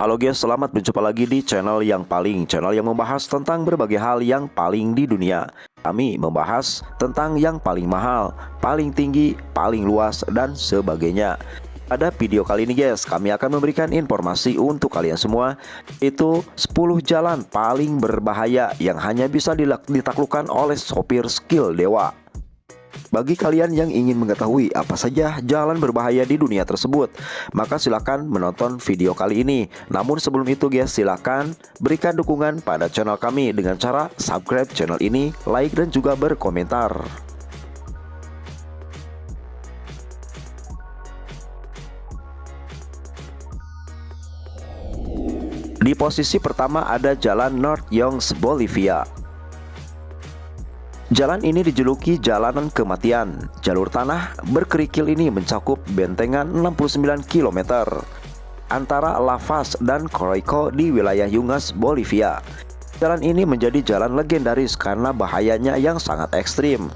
Halo guys, selamat berjumpa lagi di channel channel yang membahas tentang berbagai hal yang paling di dunia. Kami membahas tentang yang paling mahal, paling tinggi, paling luas, dan sebagainya. Pada video kali ini guys, kami akan memberikan informasi untuk kalian semua, yaitu 10 jalan paling berbahaya yang hanya bisa ditaklukkan oleh sopir skill dewa. Bagi kalian yang ingin mengetahui apa saja jalan berbahaya di dunia tersebut, maka silakan menonton video kali ini. Namun sebelum itu guys, silakan berikan dukungan pada channel kami dengan cara subscribe channel ini, like, dan juga berkomentar. Di posisi pertama ada Jalan North Yonge, Bolivia. Jalan ini dijuluki jalanan kematian. Jalur tanah berkerikil ini mencakup bentengan 69 km antara La Paz dan Coronel di wilayah Yungas, Bolivia. Jalan ini menjadi jalan legendaris karena bahayanya yang sangat ekstrim.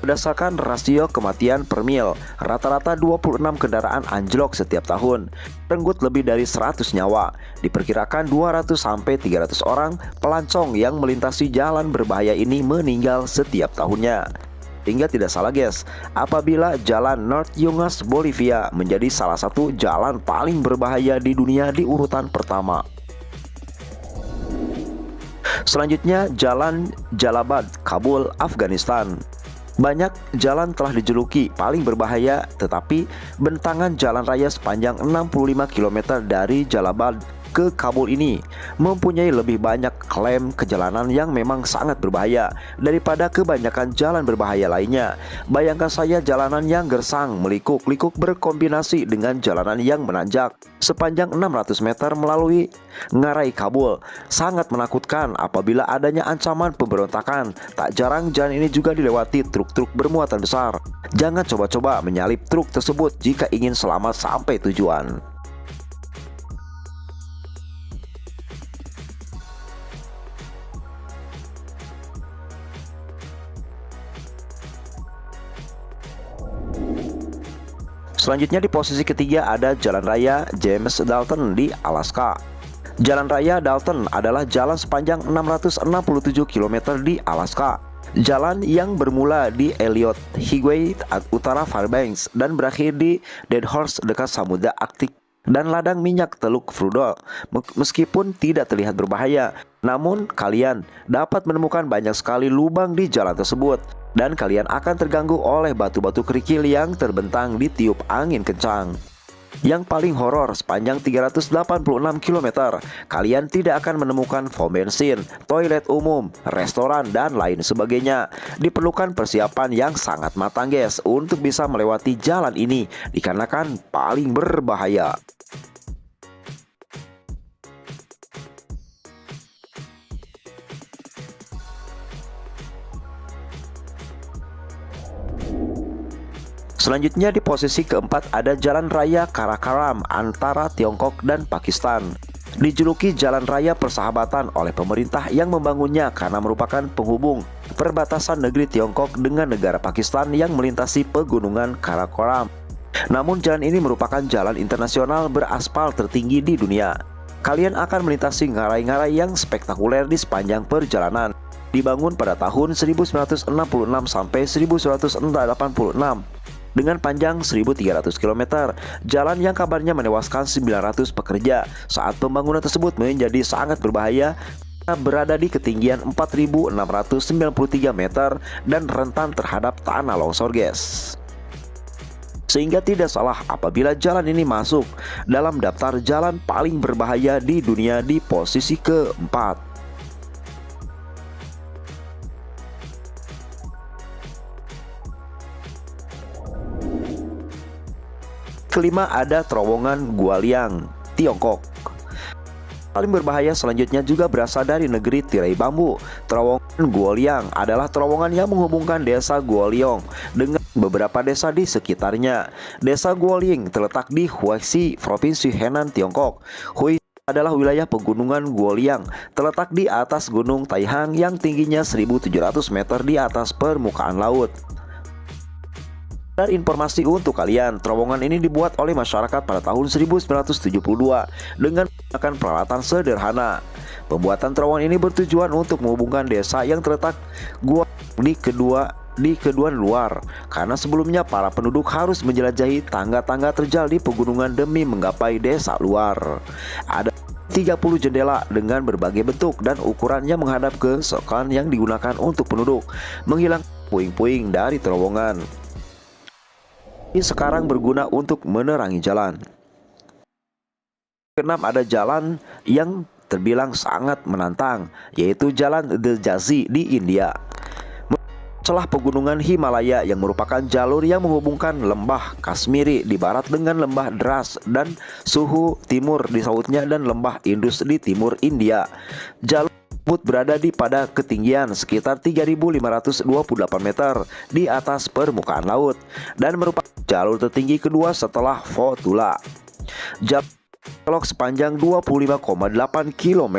Berdasarkan rasio kematian per mil, rata-rata 26 kendaraan anjlok setiap tahun, merenggut lebih dari 100 nyawa. Diperkirakan 200-300 orang pelancong yang melintasi jalan berbahaya ini meninggal setiap tahunnya. Hingga tidak salah guys, apabila jalan North Yungas, Bolivia menjadi salah satu jalan paling berbahaya di dunia di urutan pertama. Selanjutnya Jalan Jalalabad, Kabul, Afghanistan. Banyak jalan telah dijuluki paling berbahaya, tetapi bentangan jalan raya sepanjang 65 km dari Jalalabad ke Kabul ini mempunyai lebih banyak klaim kejalanan yang memang sangat berbahaya daripada kebanyakan jalan berbahaya lainnya. Bayangkan saja jalanan yang gersang, melikuk-likuk berkombinasi dengan jalanan yang menanjak sepanjang 600 meter melalui ngarai Kabul. Sangat menakutkan apabila adanya ancaman pemberontakan. Tak jarang jalan ini juga dilewati truk-truk bermuatan besar. Jangan coba-coba menyalip truk tersebut jika ingin selamat sampai tujuan. Selanjutnya di posisi ketiga ada Jalan Raya James Dalton di Alaska. Jalan Raya Dalton adalah jalan sepanjang 667 km di Alaska. Jalan yang bermula di Elliott Highway utara Fairbanks dan berakhir di Deadhorse dekat Samudra Arktik dan ladang minyak Teluk Prudhoe. Meskipun tidak terlihat berbahaya, namun kalian dapat menemukan banyak sekali lubang di jalan tersebut, dan kalian akan terganggu oleh batu-batu kerikil yang terbentang ditiup angin kencang. Yang paling horor, sepanjang 386 km, kalian tidak akan menemukan pom bensin, toilet umum, restoran, dan lain sebagainya. Diperlukan persiapan yang sangat matang guys untuk bisa melewati jalan ini, dikarenakan paling berbahaya. Selanjutnya di posisi keempat ada Jalan Raya Karakoram antara Tiongkok dan Pakistan. Dijuluki Jalan Raya Persahabatan oleh pemerintah yang membangunnya karena merupakan penghubung perbatasan negeri Tiongkok dengan negara Pakistan yang melintasi pegunungan Karakoram. Namun jalan ini merupakan jalan internasional beraspal tertinggi di dunia. Kalian akan melintasi ngarai-ngarai yang spektakuler di sepanjang perjalanan. Dibangun pada tahun 1966 sampai 1986. Dengan panjang 1.300 km, jalan yang kabarnya menewaskan 900 pekerja saat pembangunan tersebut menjadi sangat berbahaya karena berada di ketinggian 4.693 meter dan rentan terhadap tanah longsor guys. Sehingga tidak salah apabila jalan ini masuk dalam daftar jalan paling berbahaya di dunia di posisi keempat. Kelima ada terowongan Guoliang, Tiongkok. Paling berbahaya selanjutnya juga berasal dari negeri tirai bambu. Terowongan Guoliang adalah terowongan yang menghubungkan desa Guoliang dengan beberapa desa di sekitarnya. Desa Guoliang terletak di Huixi, Provinsi Henan, Tiongkok. Huixi adalah wilayah pegunungan Guoliang, terletak di atas Gunung Taihang yang tingginya 1.700 meter di atas permukaan laut. Dan informasi untuk kalian, terowongan ini dibuat oleh masyarakat pada tahun 1972 dengan menggunakan peralatan sederhana. Pembuatan terowongan ini bertujuan untuk menghubungkan desa yang terletak gua di kedua luar, karena sebelumnya para penduduk harus menjelajahi tangga-tangga terjal di pegunungan demi menggapai desa luar. Ada 30 jendela dengan berbagai bentuk dan ukuran yang menghadap ke selokan yang digunakan untuk penduduk, menghilangkan puing-puing dari terowongan. Ini sekarang berguna untuk menerangi jalan. Keenam, ada jalan yang terbilang sangat menantang, yaitu Jalan The Jazi di India. Celah pegunungan Himalaya yang merupakan jalur yang menghubungkan lembah Kashmiri di barat dengan lembah Dras dan Suhu timur di lautnya dan lembah Indus di timur India. Jalur tersebut berada pada ketinggian sekitar 3.528 meter di atas permukaan laut dan merupakan jalur tertinggi kedua setelah Fotula. Jalur belok sepanjang 25,8 km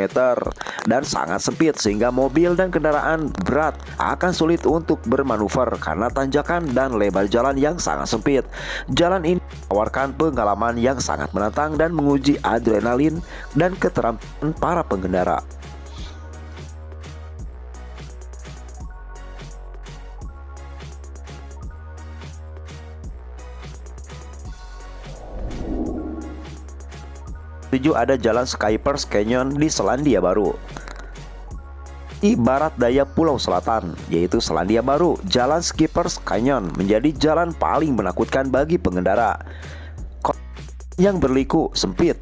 dan sangat sempit sehingga mobil dan kendaraan berat akan sulit untuk bermanuver karena tanjakan dan lebar jalan yang sangat sempit. Jalan ini menawarkan pengalaman yang sangat menantang dan menguji adrenalin dan keterampilan para pengendara. Ada Jalan Skypers Canyon di Selandia Baru. Di barat daya Pulau Selatan, yaitu Selandia Baru, Jalan Skypers Canyon menjadi jalan paling menakutkan bagi pengendara. Yang berliku, sempit,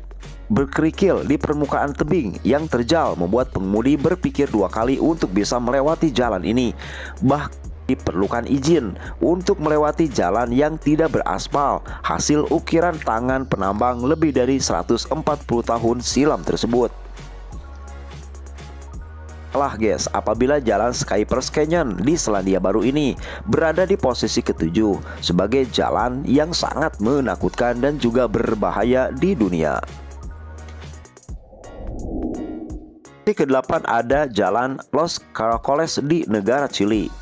berkerikil di permukaan tebing yang terjal membuat pengemudi berpikir dua kali untuk bisa melewati jalan ini. Bahkan diperlukan izin untuk melewati jalan yang tidak beraspal hasil ukiran tangan penambang lebih dari 140 tahun silam tersebut. Guys, apabila Jalan Skypers Canyon di Selandia Baru ini berada di posisi ketujuh sebagai jalan yang sangat menakutkan dan juga berbahaya di dunia. Di ke-8 ada Jalan Los Caracoles di negara Chili.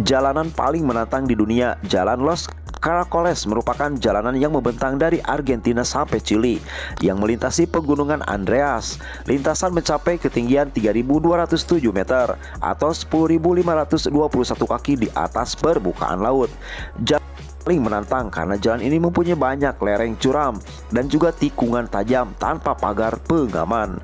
Jalanan paling menantang di dunia, Jalan Los Caracoles merupakan jalanan yang membentang dari Argentina sampai Chili yang melintasi pegunungan Andreas. Lintasan mencapai ketinggian 3.207 meter atau 10.521 kaki di atas permukaan laut. Jalan paling menantang karena jalan ini mempunyai banyak lereng curam dan juga tikungan tajam tanpa pagar pengaman.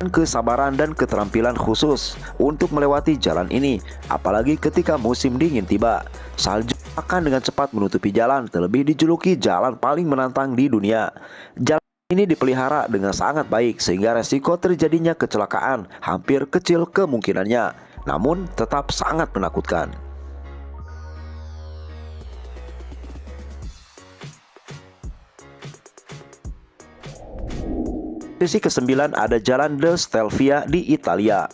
Kesabaran dan keterampilan khusus untuk melewati jalan ini, apalagi ketika musim dingin tiba. Salju akan dengan cepat menutupi jalan, terlebih dijuluki jalan paling menantang di dunia. Jalan ini dipelihara dengan sangat baik sehingga resiko terjadinya kecelakaan hampir kecil kemungkinannya, namun tetap sangat menakutkan. Posisi ke-9 ada Jalan The Stelvia di Italia.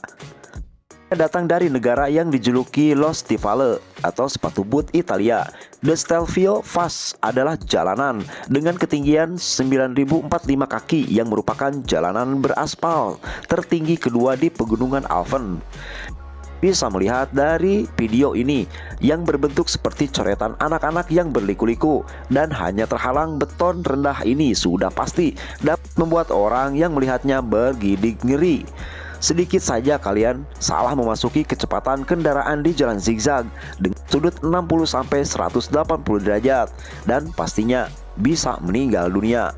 Datang dari negara yang dijuluki Los Stivali atau sepatu boot Italia. The Stelvio Pass adalah jalanan dengan ketinggian 9.045 kaki yang merupakan jalanan beraspal tertinggi kedua di pegunungan Alpen. Bisa melihat dari video ini yang berbentuk seperti coretan anak-anak yang berliku-liku dan hanya terhalang beton rendah ini sudah pasti dapat membuat orang yang melihatnya bergidik ngeri. Sedikit saja kalian salah memasuki kecepatan kendaraan di jalan zigzag dengan sudut 60-180 derajat dan pastinya bisa meninggal dunia.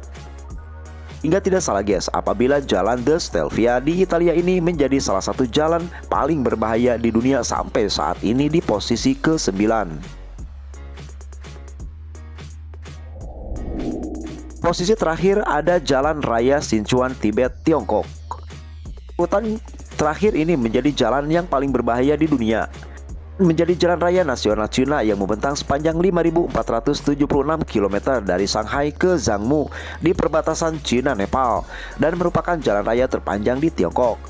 Hingga tidak salah guys, apabila Jalan The Stelvia di Italia ini menjadi salah satu jalan paling berbahaya di dunia sampai saat ini di posisi ke-9. Posisi terakhir ada Jalan Raya Sichuan Tibet, Tiongkok. Urutan terakhir ini menjadi jalan yang paling berbahaya di dunia. Menjadi jalan raya nasional Cina yang membentang sepanjang 5.476 km dari Shanghai ke Zhangmu di perbatasan Cina-Nepal dan merupakan jalan raya terpanjang di Tiongkok.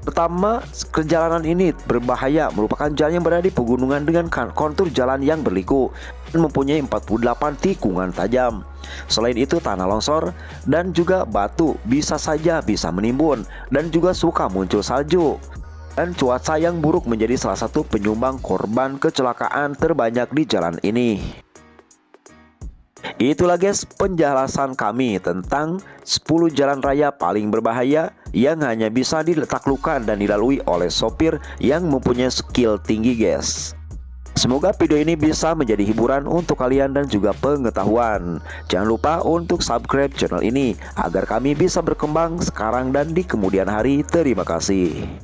Pertama, perjalanan ini berbahaya, merupakan jalan yang berada di pegunungan dengan kontur jalan yang berliku dan mempunyai 48 tikungan tajam. Selain itu, tanah longsor dan juga batu bisa menimbun dan juga suka muncul salju. Dan cuaca yang buruk menjadi salah satu penyumbang korban kecelakaan terbanyak di jalan ini. Itulah guys penjelasan kami tentang 10 jalan raya paling berbahaya yang hanya bisa ditaklukkan dan dilalui oleh sopir yang mempunyai skill tinggi guys. Semoga video ini bisa menjadi hiburan untuk kalian dan juga pengetahuan. Jangan lupa untuk subscribe channel ini agar kami bisa berkembang sekarang dan di kemudian hari. Terima kasih.